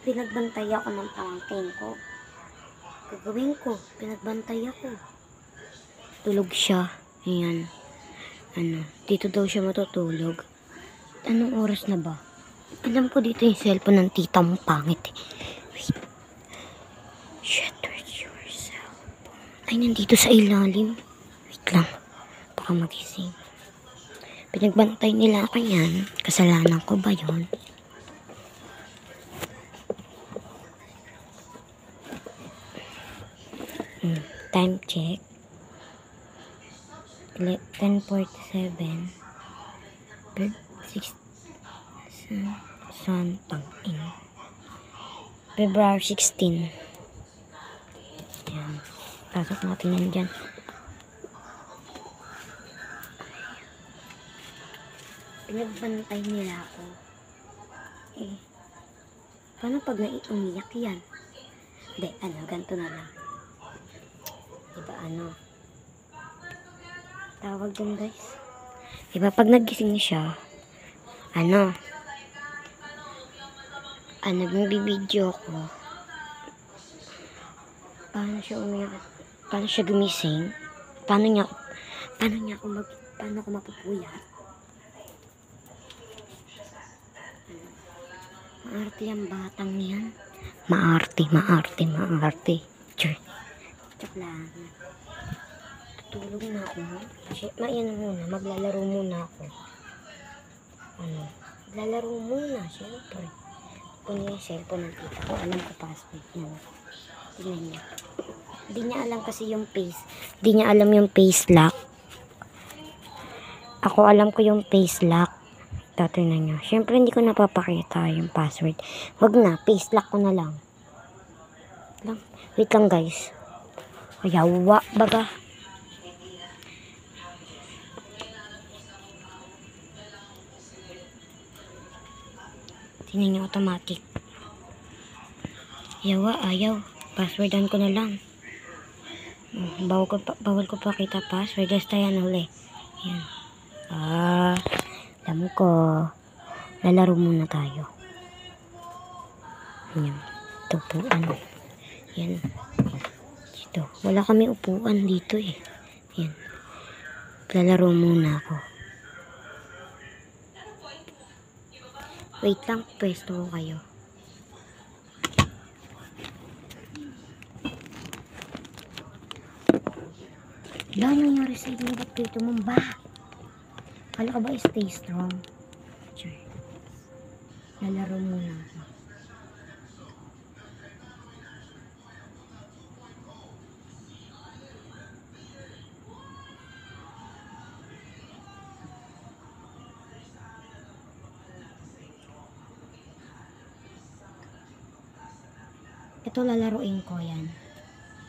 Pinagbantay ako ng pamangkin ko. Gagawin ko, pinagbantay ako. Tulog siya. Ayan. Dito daw siya matutulog. Anong oras na ba? Alam ko dito yung cellphone ng tita mo, pangit eh. Wait. Shit, where's your cellphone? Ay, nandito sa ilalim. Wait lang. Baka magising. Pinagbantay nila ako yan. Kasalanan ko ba yun? Time check. 10:47. 6 February 16. Ayan. Pasok natin yan dyan. Pinagbantay nila ako. Paano pag umiyak yan? Hindi, ganito na lang. Diba tawag dun guys? Diba pag nagising siya, magbibideo ko. Paano siya umiyak? Paano siya gumising? Paano ako mapupuyat? Maarte yung batang yan. Maarte. Sure. Joke lang. Tutulog na ako. Maglalaro muna ako. Maglalaro muna, syempre. Kunin yung cellphone ng tita ko. Alam ko password niya. Tingnan niya. Hindi niya alam kasi yung face. Hindi niya alam yung face lock. Ako alam ko yung face lock. Tatingnan niya. Syempre hindi ko napapakita yung password. Wag na, face lock ko na lang. Wait lang guys. Yawa baga. Tingnan niyo automatic. Yawa, ayaw. Passwordan ko na lang. Bawal ko pakita password. Basta yan huli. Yan. Alam ko. Lalaro muna tayo. Yan. Ito po. Yan. Dito. Wala kami upuan dito eh. Yan. Lalaro muna ako. Wait lang. Pwesto ko kayo. Wala nangyari sa inyo. Ba't kayo tumumba? Kala ka ba stay strong? Sure. Lalaro muna ako. Ito lalaruin ko yan.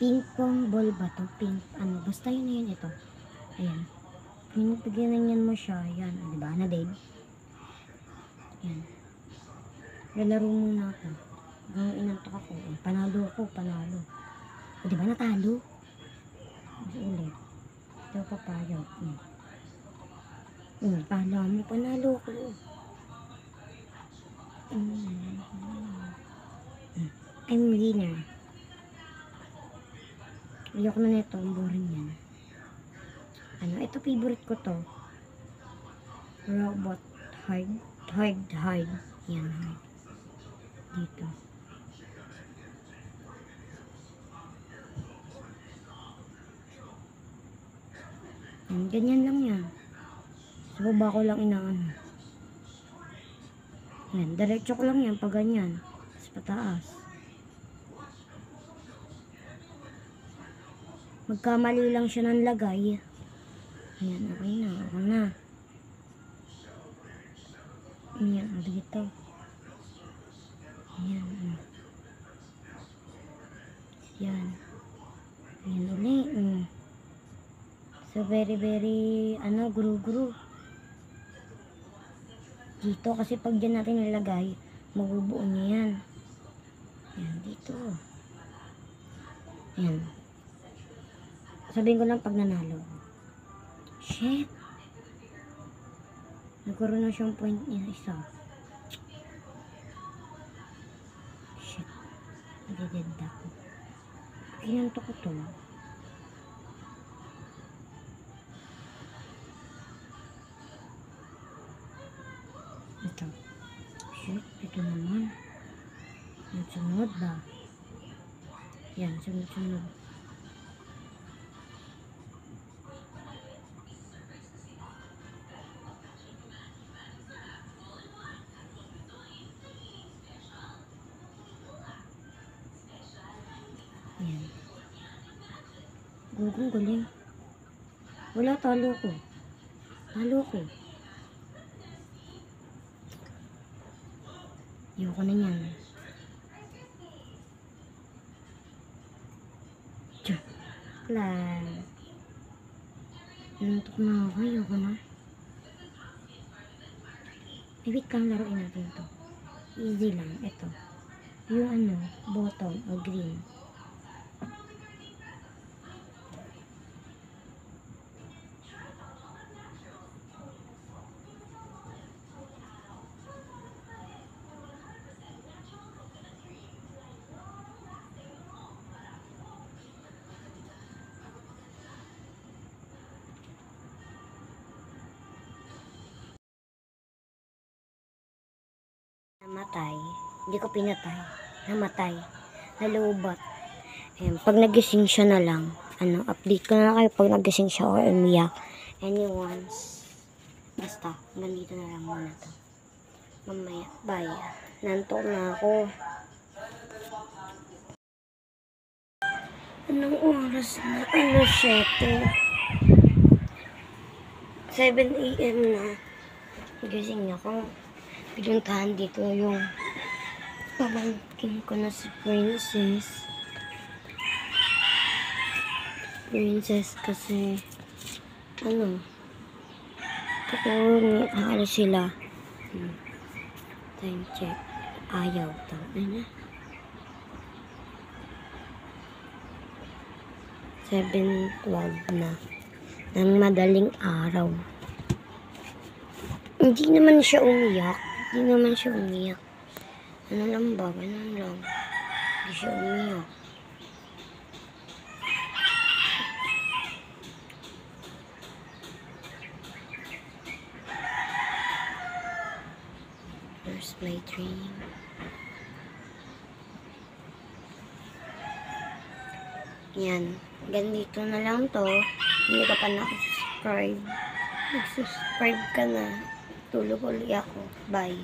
Ping pong ball ba to? Basta yun na yun ito. Ayan. Pinagpigyan mo siya. Yan. Diba? Dead. Yan. Lalaro muna ako. Hanggang inantok ako. Panalo ako. O diba natalo? Ulit. Ito papayag. Panalo ako. I'm winner. Ayoko na nito, ang boring yan. Ito favorite ko to. Robot hard. Yan, hard. Dito. Ganyan lang yan. Sa baba ko lang inaano. Yan, diretso ko lang yan pag ganyan. Tapos pataas. Magkamali lang siya ng lagay. Ayan, okay na. Ayan, dito. Ayan. Ayan. Ayan ulit. So, very, guru-guru. Dito, kasi pag dyan natin nilagay, mabubuo niya yan. Ayan, dito. Ayan. Sabihin ko lang pag nanalo. Shit. Nagkaroon na siyang point niya isa. Shit. excited ako. Kinanto ko to. Ito. Shit, ito naman. Ang sunod ba? Yan, sunod-sunod. Yan. Gugong galing. Wala, talo ko. Talo ko. Ayoko na yan. Tiyo. Lang. Nantok na ako. Ayoko na. Wait kang laruin natin to. Easy lang. Ito. Yung ano, bottom o green. Namatay. Hindi ko pinatay. Namatay. Nalubat. Pag nagising siya na lang, update ko na lang kayo pag nagising siya or umiyak. Anyone's. Basta, ganito na lang muna to. Mamaya. Bye. Nantok na ako. Anong oras na? 7 AM na. Gising ako. Pinuntahan dito yung pamangkin ko na si Princess. Kasi alis sila. Time check. Ayaw. Tama na. 7:12 na. Ng madaling araw. Hindi naman siya umiyak. Ano lang ba? Ganun lang. Hindi siya umiyak. Where's my dream? Yan. Ganito na lang to. Hindi ka pa nakasubscribe. Mag-subscribe ka na. Tulog ulit ako. Bye.